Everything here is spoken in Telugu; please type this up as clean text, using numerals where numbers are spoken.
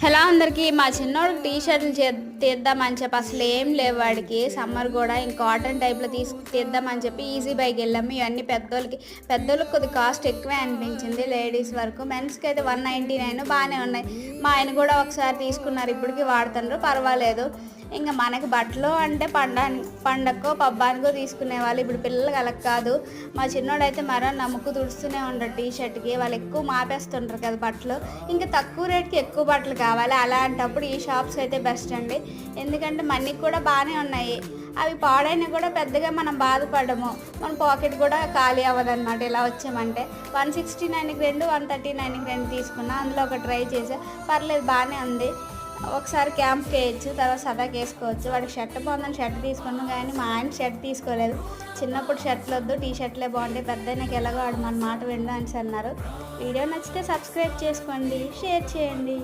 హలో అందరికీ. మా చిన్నోడు టీ షర్ట్లు తీద్దామని చెప్పి అసలు ఏం లేవు వాడికి. సమ్మర్ కూడా ఇంక కాటన్ టైప్లో తీద్దామని చెప్పి ఈజీ బైకి వెళ్ళాము. ఇవన్నీ పెద్దోళ్ళకి కొద్ది కాస్ట్ ఎక్కువే అనిపించింది. లేడీస్ వరకు మెన్స్కి అయితే 199 బాగానే ఉన్నాయి. మా ఆయన కూడా ఒకసారి తీసుకున్నారు, ఇప్పటికీ వాడుతున్నారు, పర్వాలేదు. ఇంకా మనకి బట్టలు అంటే పండక్కో పబ్బానికో తీసుకునే వాళ్ళు. ఇప్పుడు పిల్లలకి అలా కాదు. మా చిన్నోడైతే మరో నమ్ముకు తుడుస్తూనే ఉంటాడు టీ షర్ట్కి. వాళ్ళు ఎక్కువ మాపేస్తుంటారు కదా బట్టలు. ఇంకా తక్కువ రేట్కి ఎక్కువ బట్టలు కావాలి. అలాంటప్పుడు ఈ షాప్స్ అయితే బెస్ట్ అండి. ఎందుకంటే మనకి కూడా బాగానే ఉన్నాయి. అవి పాడైనా కూడా పెద్దగా మనం బాధపడము. మన పాకెట్ కూడా ఖాళీ అవ్వదన్నమాట. ఇలా వచ్చామంటే 169కి 2, 139కి 2 తీసుకున్నా. అందులో ఒక ట్రై చేసా, పర్లేదు బాగానే ఉంది. ఒకసారి క్యాంప్కి వేయచ్చు, తర్వాత సదాకి వేసుకోవచ్చు. వాడికి షర్ట్ బాగుందని షర్ట్ తీసుకున్నాం, కానీ మా ఆయన షర్ట్ తీసుకోలేదు. చిన్నప్పుడు షర్ట్లు వద్దు, టీ షర్ట్లే బాగుంటాయి, పెద్ద నాకు ఎలాగో వాడు మన మాట వినడానికి అన్నారు. వీడియో నచ్చితే సబ్స్క్రైబ్ చేసుకోండి, షేర్ చేయండి.